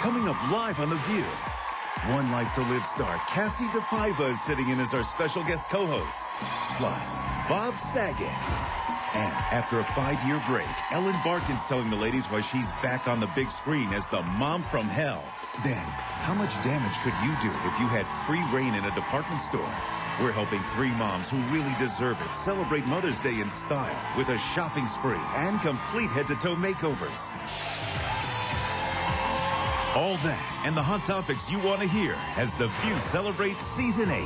Coming up live on The View, One Life to Live star Kassie DePaiva is sitting in as our special guest co-host. Plus, Bob Saget. And after a 5-year break, Ellen Barkin's telling the ladies why she's back on the big screen as the mom from hell. Then, how much damage could you do if you had free reign in a department store? We're helping 3 moms who really deserve it celebrate Mother's Day in style with a shopping spree and complete head-to-toe makeovers. All that and the hot topics you want to hear as The View celebrates Season 8.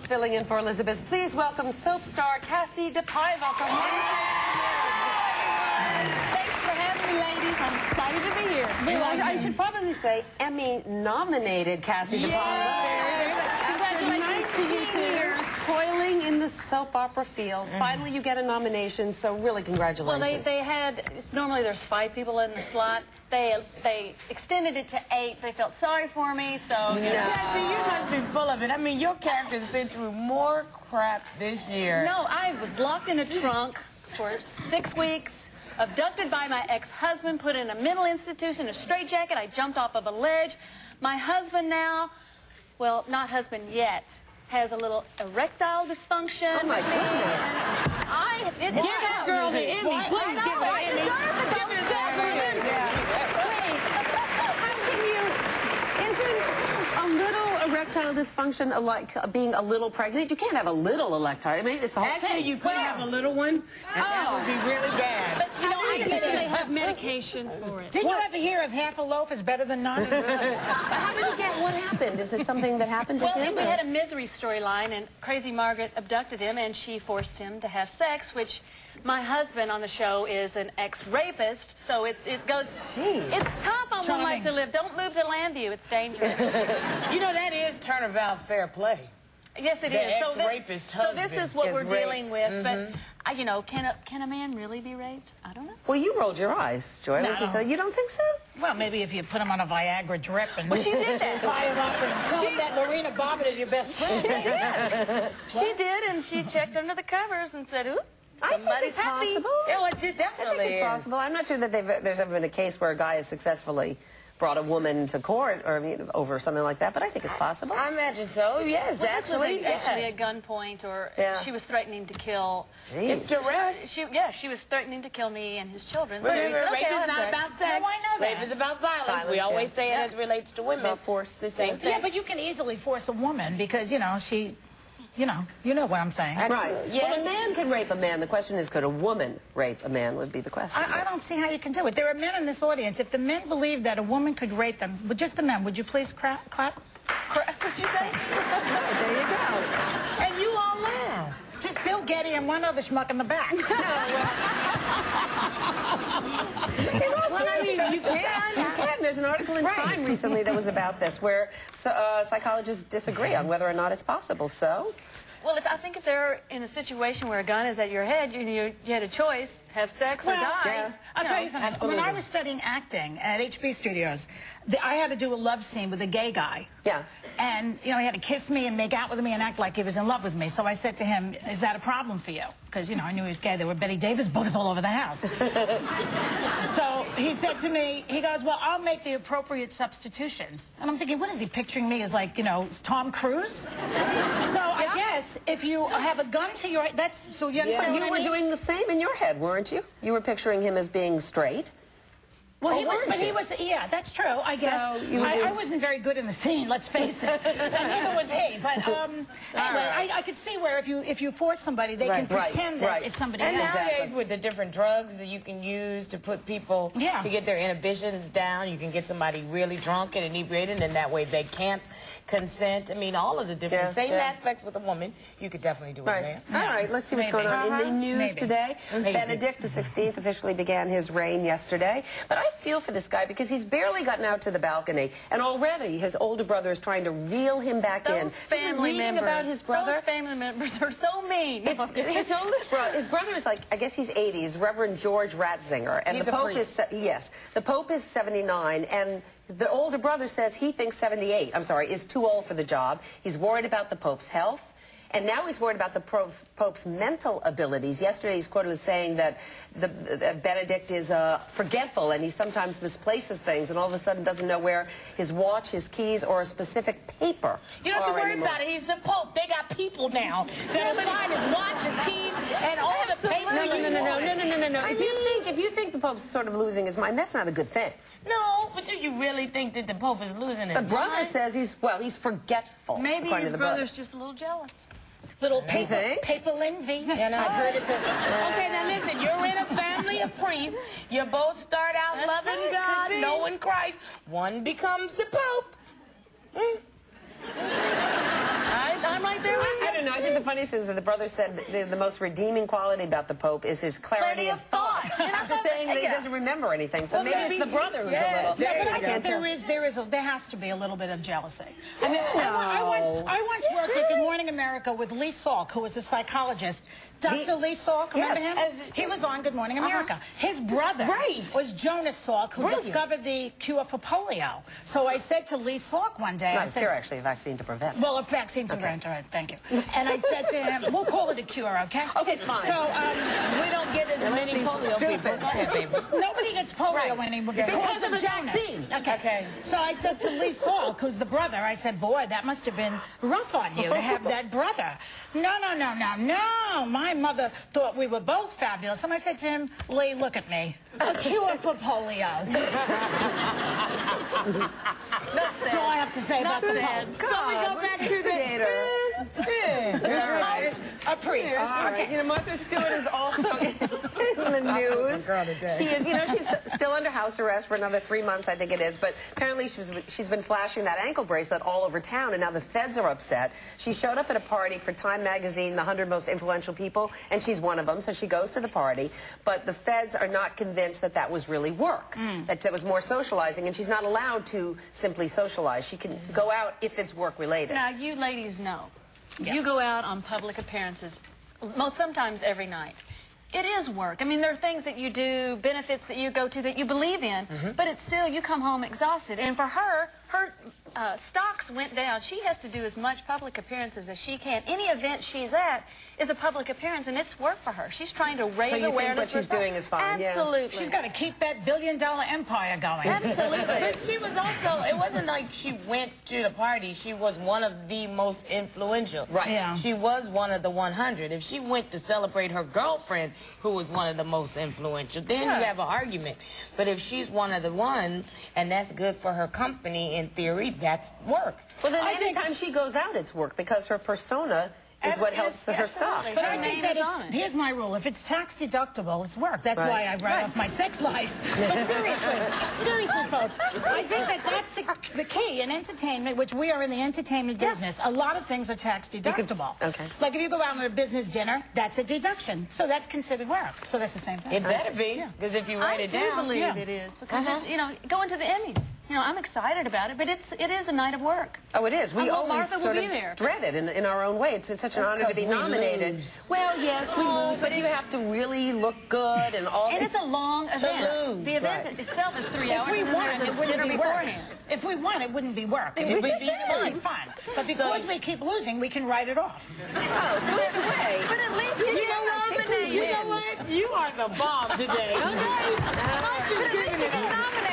Filling in for Elizabeth. Please welcome soap star Kassie DePaiva. Thanks for having me, ladies. I'm excited to be here. I should probably say Emmy-nominated Kassie DePaiva. Congratulations to you, 19 years toiling in the soap opera fields. Finally, you get a nomination, so really congratulations. Well, they had, normally there's 5 people in the slot. They extended it to 8. They felt sorry for me, so... Kassie, you must be full of it. I mean, your character's been through more crap this year. No, I was locked in a trunk for 6 weeks, abducted by my ex-husband, put in a mental institution, a straitjacket. I jumped off of a ledge. My husband now, well, not husband yet, has a little erectile dysfunction. Oh, my goodness. Give that girl the Emmy. Please give her the Emmy. Erectile dysfunction, like being a little pregnant? You can't have a little erectile. I mean, it's the whole thing. Actually, you could have a little one, and that would be really bad. But, you know, I think they have medication for it. Did you ever hear of half a loaf is better than none? How did he get, what happened? Is it something that happened to him? Well, we had a misery storyline, and Crazy Margaret abducted him, and she forced him to have sex, which my husband on the show is an ex-rapist, so it goes... Jeez. It's tough on One Life to Live. Don't move to Landview. It's dangerous. You know, that is turnabout fair play. Yes, it is. Ex-rapist husband. So this is what we're dealing with. Mm-hmm. But, you know, can a man really be raped? I don't know. Well, you rolled your eyes, Joy. No. When she said, you don't think so? Well, maybe if you put him on a Viagra drip and well, she did that. tie him up and tell him that Lorena Bobbitt is your best friend. She did, and she checked under the covers and said, ooh. I think it's possible. Yeah, it definitely I think it's possible. I'm not sure that there's ever been a case where a guy has successfully brought a woman to court or over something like that, but I think it's possible. I imagine so, yes. Well, actually a gunpoint, or she was threatening to kill. Jeez. It's duress. She was threatening to kill me and his children. But So rape is not about sex. No, I know that. Rape is about violence. We always say it as relates to women. It's about force. The same thing. Yeah, but you can easily force a woman because, you know, she... You know what I'm saying. Right. Yes. Well, a man can rape a man. The question is, could a woman rape a man would be the question. I don't see how you can do it. There are men in this audience. If the men believed that a woman could rape them, but just the men, would you please clap? What'd you say? There you go. And you all laugh. Just Bill Getty and one other schmuck in the back. Well, I mean, you can. You can. There's an article in Time recently that was about this, where psychologists disagree on whether or not it's possible. So? Well, I think if they're in a situation where a gun is at your head, you had a choice, have sex or die. Yeah. I'll tell you something. Absolutely. When I was studying acting at HB Studios, I had to do a love scene with a gay guy. Yeah. And, you know, he had to kiss me and make out with me and act like he was in love with me. So I said to him, is that a problem for you? Because, you know, I knew he was gay. There were Betty Davis books all over the house. So he said to me, he goes, well, I'll make the appropriate substitutions. And I'm thinking, what is he picturing me as, like, you know, Tom Cruise? So I guess if you have a gun to your... That's... So you understand You were doing the same in your head, weren't you? You were picturing him as being straight. Well, he was, yeah, that's true, I guess. I wasn't very good in the scene, let's face it. And neither was he. But anyway, I could see where if you force somebody, they can pretend that it's somebody else. And nowadays, with the different drugs that you can use to put people, to get their inhibitions down, you can get somebody really drunk and inebriated, and that way they can't consent. I mean, all of the different same aspects with a woman, you could definitely do it there. All right, let's see what's going on in the news today. Benedict XVI officially began his reign yesterday, but I feel for this guy because he's barely gotten out to the balcony, and already his older brother is trying to reel him back in. family members. About his brother? Those family members are so mean. His oldest brother. His brother is like, I guess he's 80. He's Reverend George Ratzinger, and He's the a Pope priest. the Pope is 79, and the older brother says he thinks 78. I'm sorry, is too old for the job. He's worried about the Pope's health. And now he's worried about the Pope's mental abilities. Yesterday he's quoted as saying that Benedict is forgetful and he sometimes misplaces things and all of a sudden doesn't know where his watch, his keys, or a specific paper You don't have to are worry anymore. about it. He's the Pope. They got people now that'll find his watch, his keys, and all the paper. No. If you think the Pope's sort of losing his mind, that's not a good thing. No, but do you really think that the Pope is losing his mind? The brother says he's forgetful. Maybe according his to the brother. brother's just a little jealous. Little You think? paper envy. And I've heard it too. Okay, now listen, you're in a family of priests. You both start out loving God, knowing Christ. One becomes the Pope. I'm right there with you. I don't know. I think the funniest thing is that the brother said the most redeeming quality about the Pope is his clarity of thought. After saying that he doesn't remember anything, so maybe it's the brother who's a little. Yeah, but I think there has to be a little bit of jealousy. I mean, I once worked at Good Morning America with Lee Salk, who was a psychologist. Dr. Lee Salk, remember him? He was on Good Morning America. His brother was Jonas Salk, who discovered the cure for polio. So I said to Lee Salk one day, Not a cure, actually, a vaccine to prevent. well, a vaccine to prevent, all right, thank you. And I said to him, we'll call it a cure, okay? Okay, fine. So, We don't get as many polio people. Go ahead, baby. nobody gets polio anymore because of the Jonas. vaccine. Okay. So I said to Lee Salk, who's the brother, I said, boy, that must have been rough on you to have that brother. No. My mother thought we were both fabulous. And I said to him, Lee, look at me. A cure for polio. That's all I have to say about the Pope. So we go back to A priest. All right. You know, Martha Stewart is also in the news. She is, she's still under house arrest for another 3 months, I think it is. But apparently she's been flashing that ankle bracelet all over town, and now the feds are upset. She showed up at a party for Time Magazine, the 100 most influential people, and she's one of them. So she goes to the party, but the feds are not convinced that that was really work, that it was more socializing, and she's not allowed to simply socialize. She can go out if it's work related. Now, you ladies know. You go out on public appearances, sometimes every night. It is work. I mean, there are things that you do, benefits that you go to that you believe in, but it's still, you come home exhausted. And for her, her stocks went down. She has to do as much public appearances as she can. Any event she's at is a public appearance, and it's work for her. She's trying to raise So you awareness. think what she's doing is fine? Absolutely. Yeah. She's got to keep that billion-dollar empire going. Absolutely. But she was also, it wasn't like she went to the party. She was one of the most influential. Right. Yeah. She was one of the 100. If she went to celebrate her girlfriend, who was one of the most influential, then you have an argument. But if she's one of the ones, and that's good for her company, in theory, that's work. Well, then anytime she goes out, it's work, because her persona is what helps her stock. But I think that here's my rule. If it's tax deductible, it's work. That's why I write off my sex life. But seriously, folks, I think that that's the key in entertainment, which we are in the entertainment business. A lot of things are tax deductible. Like if you go out on a business dinner, that's a deduction. So that's considered work. So that's the same thing. It better be, because if you write it down. I do believe it is, because, going to the Emmys. I'm excited about it, but it is a night of work. Oh, it is. We always Martha sort will of be there. dread it in our own way. It's such an honor to be nominated. Well, yes, we lose, but you have to really look good and all. And it's a long event. The event itself is 3 hours. If we won, and it wouldn't be work. beforehand. If we won, it wouldn't be work. It would be fun. But because we keep losing, we can write it off. Oh, so either way. But at least you get nominated. You know what? You are the bomb today. Okay. But at least you get nominated.